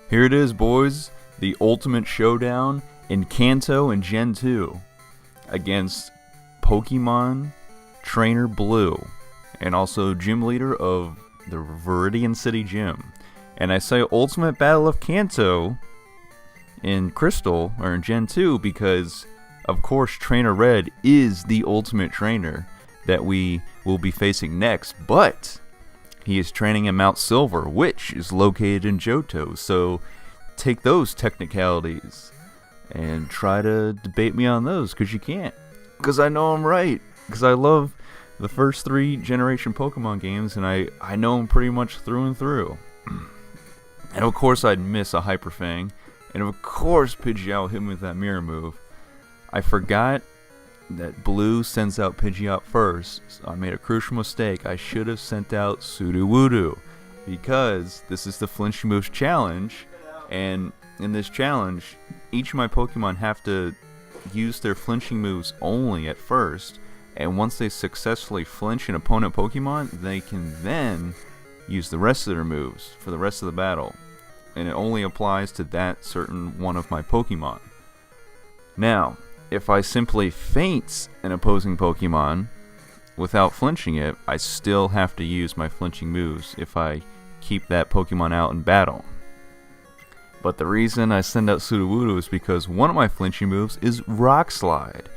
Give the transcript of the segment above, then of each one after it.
Here it is, boys. The ultimate showdown in Kanto and Gen 2 against Pokemon Trainer Blue and also gym leader of the Viridian City Gym. And I say ultimate battle of Kanto in Crystal or in Gen 2 because of course Trainer Red is the ultimate trainer that we will be facing next, but he is training in Mount Silver, which is located in Johto, so take those technicalities and try to debate me on those, because you can't. Because I know I'm right. Because I love the first 3 generation Pokemon games, and I know them pretty much through and through. And of course I'd miss a Hyper Fang, and of course Pidgeot hit me with that mirror move. I forgot that Blue sends out Pidgeot first, so I made a crucial mistake. I should have sent out Sudowoodo, because this is the Flinching Moves challenge, and in this challenge, each of my Pokemon have to use their flinching moves only at first, and once they successfully flinch an opponent Pokemon, they can then use the rest of their moves for the rest of the battle, and it only applies to that certain one of my Pokemon. Now, if I simply feint an opposing Pokemon without flinching it, I still have to use my flinching moves if I keep that Pokemon out in battle. But the reason I send out Sudowoodo is because one of my flinching moves is Rock Slide.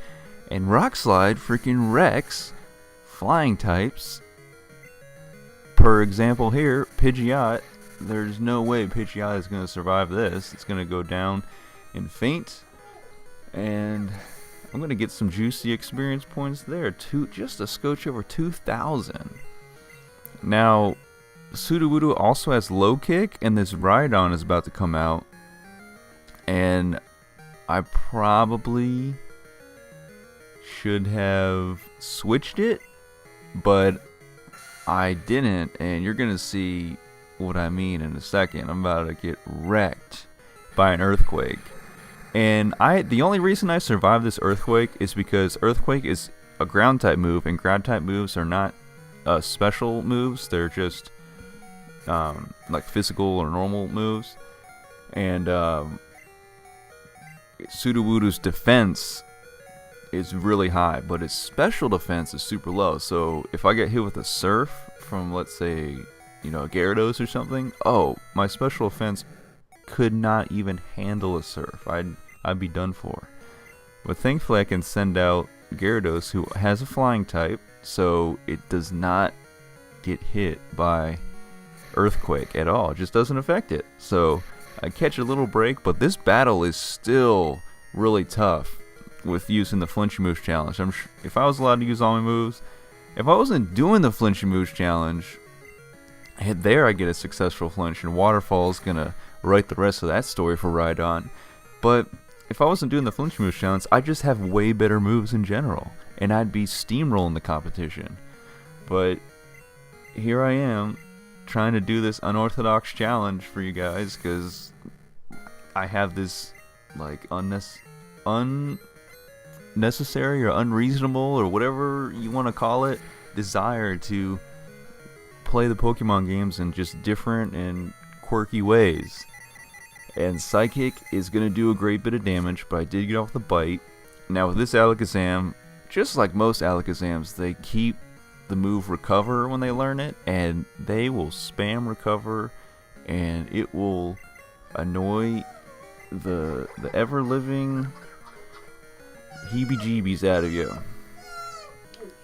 And Rock Slide freaking wrecks flying types. Per example here, Pidgeot. There's no way Pidgeot is going to survive this. It's going to go down in feint. And I'm going to get some juicy experience points there. Just a scotch over 2,000. Now, Sudowoodo also has low kick, and this Rhydon is about to come out. And I probably should have switched it, but I didn't, and you're going to see what I mean in a second. I'm about to get wrecked by an Earthquake. And the only reason I survived this Earthquake is because Earthquake is a ground type move, and ground type moves are not special moves. They're just like physical or normal moves. And Sudowoodo's defense is really high, but his special defense is super low. So if I get hit with a Surf from, let's say, a Gyarados or something, my special defense could not even handle a Surf. I'd be done for. But thankfully I can send out Gyarados, who has a flying type, so it does not get hit by Earthquake at all. It just doesn't affect it. So I catch a little break, but this battle is still really tough with using the Flinching Moves challenge. If I was allowed to use all my moves, if I wasn't doing the Flinching Moves challenge, there I get a successful flinch, and Waterfall is gonna write the rest of that story for Rhydon. But if I wasn't doing the Flinching Moves challenge, I just have way better moves in general, and I'd be steamrolling the competition. But here I am, trying to do this unorthodox challenge for you guys, because I have this like unnecessary or unreasonable or whatever you want to call it desire to play the Pokemon games in just different and quirky ways. And Psychic is going to do a great bit of damage, but I did get off the bite. Now with this Alakazam, just like most Alakazams, they keep the move Recover when they learn it, and they will spam Recover, and it will annoy the ever-living heebie-jeebies out of you.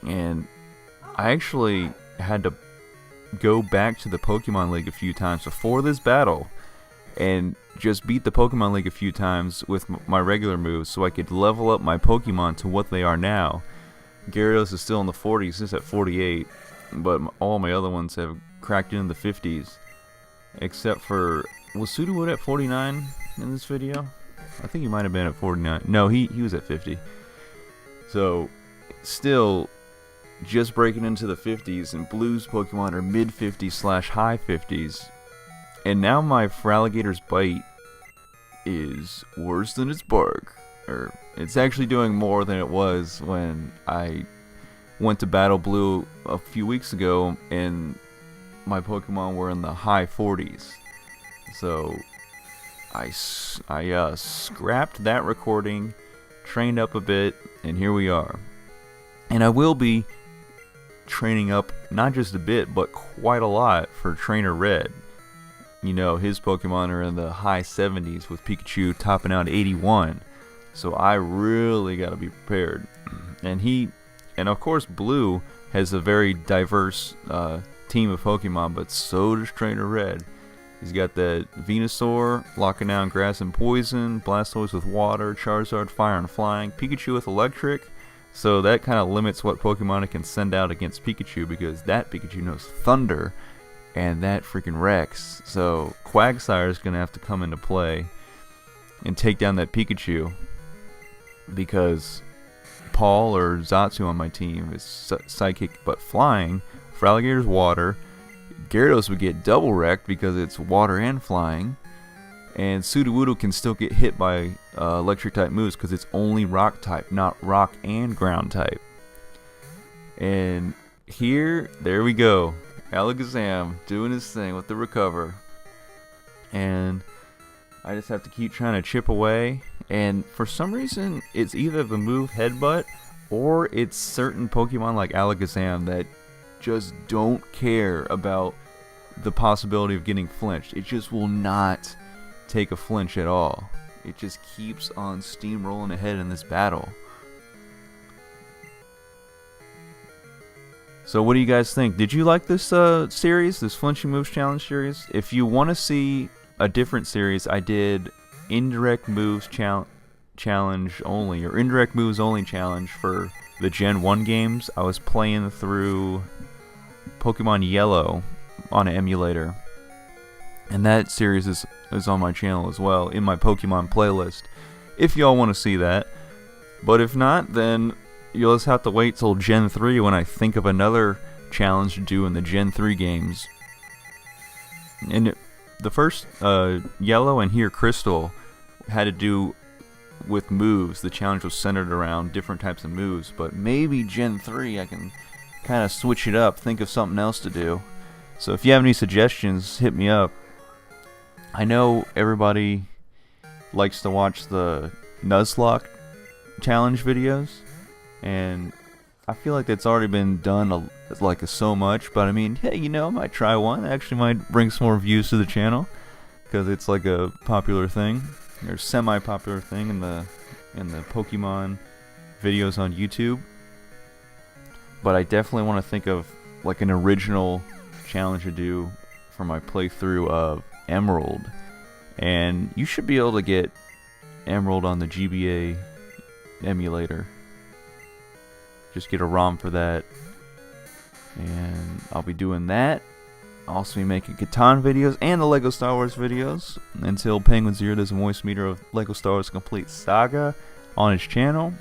And I actually had to go back to the Pokemon League a few times before this battle and just beat the Pokemon League a few times with my regular moves so I could level up my Pokemon to what they are now. Gyarados is still in the 40s, it's at 48, but all my other ones have cracked into the 50s. Except for, was Sudowoodo at 49 in this video? I think he might have been at 49. No, he was at 50. So, still just breaking into the 50s, and Blue's Pokemon are mid-50s / high 50s. And now my Feraligator's Bite is worse than its bark. Or it's actually doing more than it was when I went to Battle Blue a few weeks ago, and my Pokemon were in the high 40s. So I scrapped that recording, trained up a bit, and here we are. And I will be training up not just a bit, but quite a lot for Trainer Red. You know, his Pokemon are in the high 70s with Pikachu topping out 81. So I really got to be prepared. And of course Blue has a very diverse team of Pokemon, but so does Trainer Red. He's got the Venusaur locking down grass and poison, Blastoise with water, Charizard fire and flying, Pikachu with electric. So that kind of limits what Pokemon it can send out against Pikachu, because that Pikachu knows thunder, and that freaking wrecks. So Quagsire is going to have to come into play and take down that Pikachu, because Paul or Xatu on my team is Psychic but flying. For Alligator's water, Gyarados would get double wrecked because it's water and flying, and Sudowoodo can still get hit by electric type moves because it's only rock type, not rock and ground type. And there we go, Alakazam doing his thing with the recover, and I just have to keep trying to chip away. And for some reason, it's either the move Headbutt or it's certain Pokemon like Alakazam that just don't care about the possibility of getting flinched. It just will not take a flinch at all. It just keeps on steamrolling ahead in this battle. So what do you guys think? Did you like this series, this Flinching Moves Challenge series? If you want to see a different series, I did Indirect Moves Challenge only, or Indirect Moves Only Challenge for the Gen 1 games. I was playing through Pokemon Yellow on an emulator, and that series is on my channel as well, in my Pokemon playlist, if y'all want to see that. But if not, then you'll just have to wait till Gen 3 when I think of another challenge to do in the Gen 3 games. And the first Yellow and here Crystal had to do with moves. The challenge was centered around different types of moves, but maybe Gen 3 I can kind of switch it up, think of something else to do. So if you have any suggestions, hit me up. I know everybody likes to watch the Nuzlocke challenge videos, and I feel like that's already been done so much, but I mean, hey, you know, I might try one. It actually might bring some more views to the channel, because it's like a popular thing, or semi-popular thing in the Pokemon videos on YouTube. But I definitely want to think of like an original challenge to do for my playthrough of Emerald. And you should be able to get Emerald on the GBA emulator. Just get a ROM for that. And I'll be doing that. I'll also be making Catan videos and the LEGO Star Wars videos until Penguin Zero does a voice meter of LEGO Star Wars Complete Saga on his channel.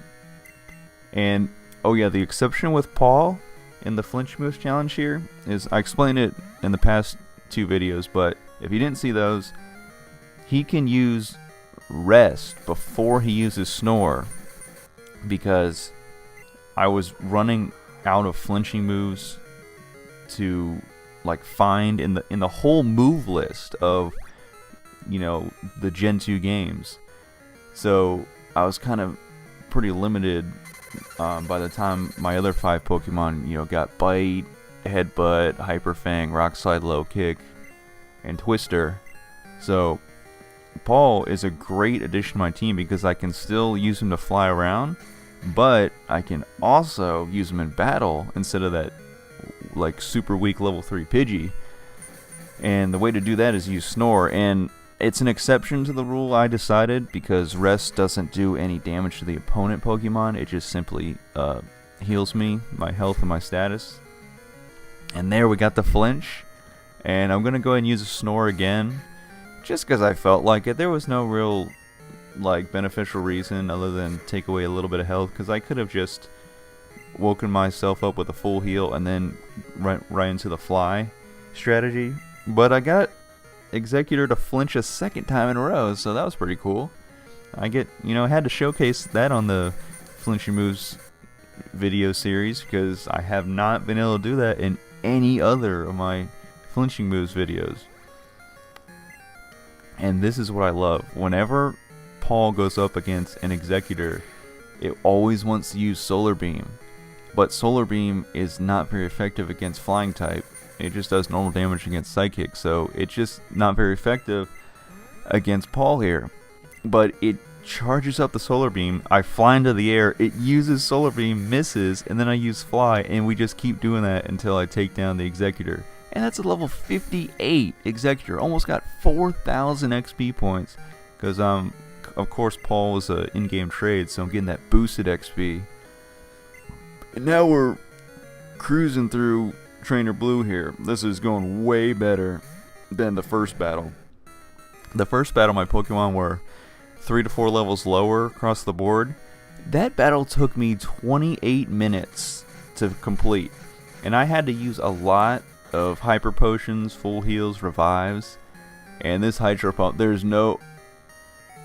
And oh yeah, the exception with Paul in the Flinch Moves Challenge here is, I explained it in the past 2 videos, but if you didn't see those, he can use Rest before he uses Snore, because I was running out of flinching moves to like find in the whole move list of, you know, the Gen 2 games. So I was kind of pretty limited by the time my other 5 Pokemon, you know, got Bite, Headbutt, Hyper Fang, Rock Slide, Low Kick, and Twister. So Paul is a great addition to my team because I can still use him to fly around, but I can also use him in battle instead of that like super weak level 3 Pidgey. And the way to do that is use Snore, and it's an exception to the rule I decided because Rest doesn't do any damage to the opponent Pokemon. It just simply heals me, my health, and my status. And there we got the flinch. And I'm going to go ahead and use a Snore again, just because I felt like it. There was no real like beneficial reason other than take away a little bit of health, because I could have just woken myself up with a full heal and then right into the fly strategy. But I got Executor to flinch a second time in a row, so that was pretty cool. I had to showcase that on the Flinching Moves video series, because I have not been able to do that in any other of my Flinching Moves videos. And this is what I love. Whenever Paul goes up against an Executor, it always wants to use Solar Beam. But Solar Beam is not very effective against Flying type. It just does normal damage against Psychic, so it's just not very effective against Paul here. But it charges up the Solar Beam, I fly into the air, it uses Solar Beam, misses, and then I use Fly, and we just keep doing that until I take down the Executor. And that's a level 58 Executor, almost got 4,000 XP points, because of course Paul was an in-game trade, so I'm getting that boosted XP. And now we're cruising through Trainer Blue here. This is going way better than the first battle. The first battle, my Pokemon were 3 to 4 levels lower across the board. That battle took me 28 minutes to complete. And I had to use a lot of Hyper Potions, Full Heals, Revives. And this Hydro Pump, there's no...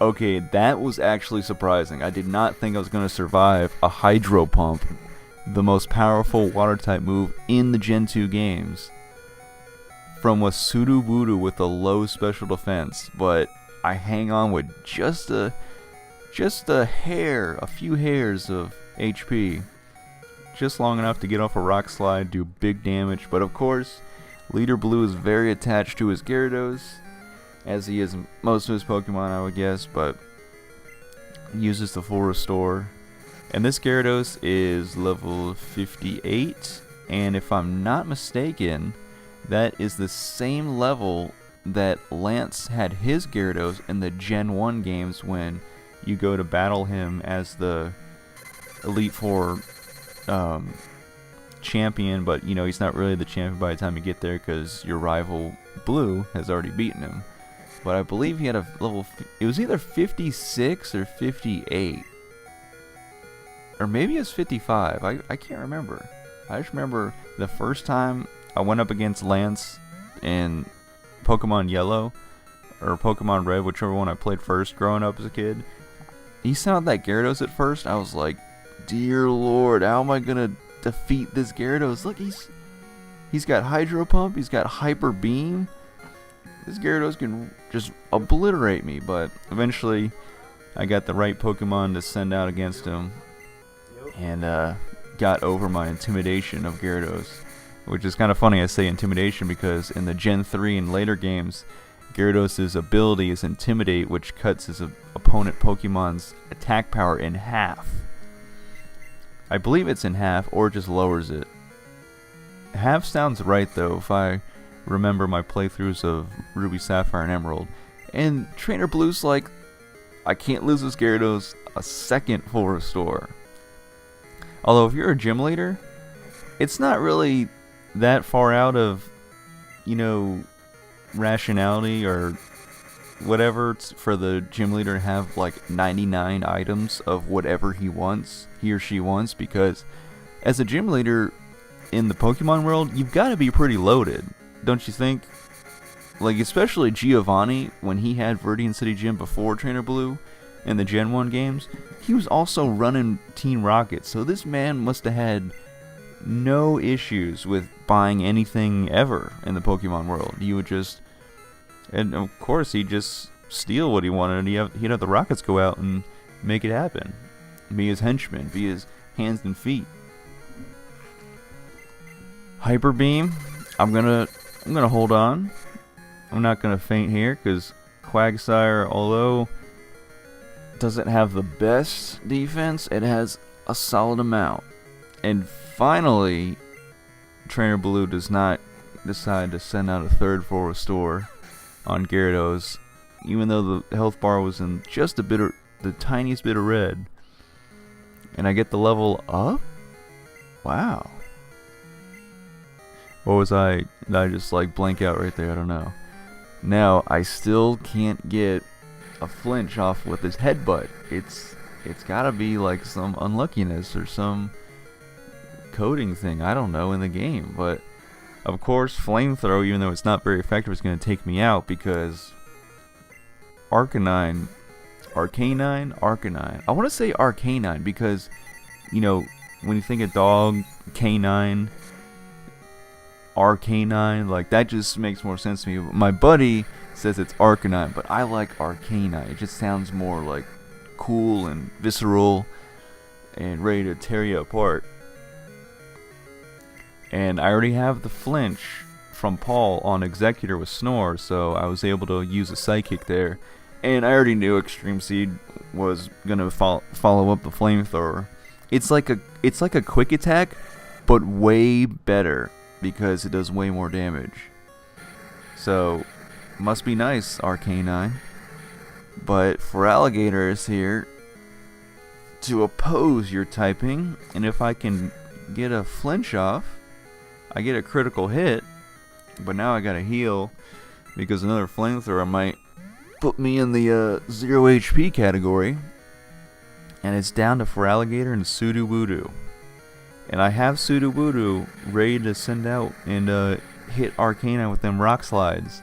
Okay, that was actually surprising. I did not think I was going to survive a Hydro Pump, the most powerful Water-type move in the Gen 2 games, from a Sudowoodo with a low special defense, but I hang on with just a hair, a few hairs of HP, just long enough to get off a Rock Slide, do big damage. But of course, Leader Blue is very attached to his Gyarados, as he is most of his Pokemon, I would guess, but uses the full restore. And this Gyarados is level 58, and if I'm not mistaken, that is the same level that Lance had his Gyarados in the Gen 1 games when you go to battle him as the Elite Four champion, but you know, he's not really the champion by the time you get there because your rival Blue has already beaten him. But I believe he had a level, it was either 56 or 58. Or maybe it was 55. I can't remember. I just remember the first time I went up against Lance in Pokemon Yellow or Pokemon Red, whichever one I played first growing up as a kid. He sounded like Gyarados at first. I was like, dear Lord, how am I gonna defeat this Gyarados? Look, he's got Hydro Pump, he's got Hyper Beam. This Gyarados can just obliterate me, but eventually I got the right Pokemon to send out against him. And got over my intimidation of Gyarados, which is kind of funny I say intimidation because in the Gen 3 and later games, Gyarados' ability is Intimidate, which cuts his opponent Pokemon's attack power in half. I believe it's in half or just lowers it. Half sounds right though if I remember my playthroughs of Ruby, Sapphire, and Emerald. And Trainer Blue's like, I can't lose this Gyarados a second full restore. Although if you're a gym leader, it's not really that far out of, you know, rationality or whatever for the gym leader to have like 99 items of whatever he or she wants, because as a gym leader in the Pokemon world, you've got to be pretty loaded, don't you think? Like, especially Giovanni, when he had Viridian City Gym before Trainer Blue in the Gen 1 games, he was also running Team Rocket, so this man must have had no issues with buying anything ever in the Pokemon world. You would just, and of course he'd just steal what he wanted, and he'd have the Rockets go out and make it happen. Be his henchman, be his hands and feet. Hyper Beam, I'm gonna hold on. I'm not gonna faint here, because Quagsire, although doesn't have the best defense, it has a solid amount. And finally, Trainer Blue does not decide to send out a third full restore on Gyarados, even though the health bar was in just a bit of the tiniest bit of red. And I get the level up? Wow. Or was I, did I just like blank out right there? I don't know. Now, I still can't get a flinch off with his headbutt. It's gotta be like some unluckiness or some coding thing, I don't know, in the game. But of course, Flamethrower, even though it's not very effective, is going to take me out because Arcanine. I want to say Arcanine because, you know, when you think of dog, canine, Arcanine, like that just makes more sense to me. My buddy says it's Arcanine, but I like Arcanine. It just sounds more like cool and visceral and ready to tear you apart. And I already have the flinch from Paul on Executor with Snore, so I was able to use a Psychic there. And I already knew Extreme Seed was gonna follow up the Flamethrower. It's like a quick attack, but way better because it does way more damage. So must be nice, Arcanine. But for Alligator is here to oppose your typing, and if I can get a flinch off, I get a critical hit. But now I gotta heal because another Flamethrower might put me in the 0 HP category. And it's down to Feraligatr and Sudowoodo. And I have Sudowoodo ready to send out and hit Arcanine with them Rock Slides.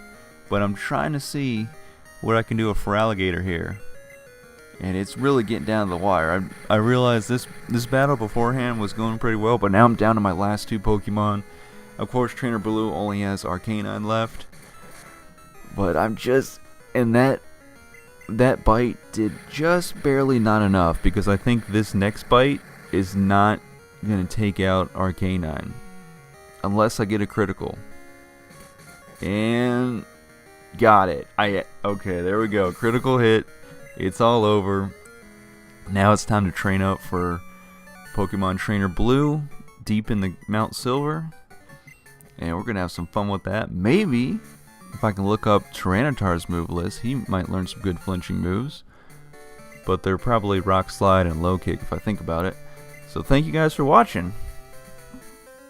But I'm trying to see what I can do with Feraligatr here. And it's really getting down to the wire. I realized this battle beforehand was going pretty well, but now I'm down to my last two Pokemon. Of course, Trainer Blue only has Arcanine left. But I'm just... And that bite did just barely not enough, because I think this next bite is not going to take out Arcanine. Unless I get a critical. And... Got it. Okay, there we go. Critical hit. It's all over. Now it's time to train up for Pokemon Trainer Blue, deep in the Mount Silver. And we're going to have some fun with that. Maybe, if I can look up Tyranitar's move list, he might learn some good flinching moves. But they're probably Rock Slide and Low Kick if I think about it. So thank you guys for watching.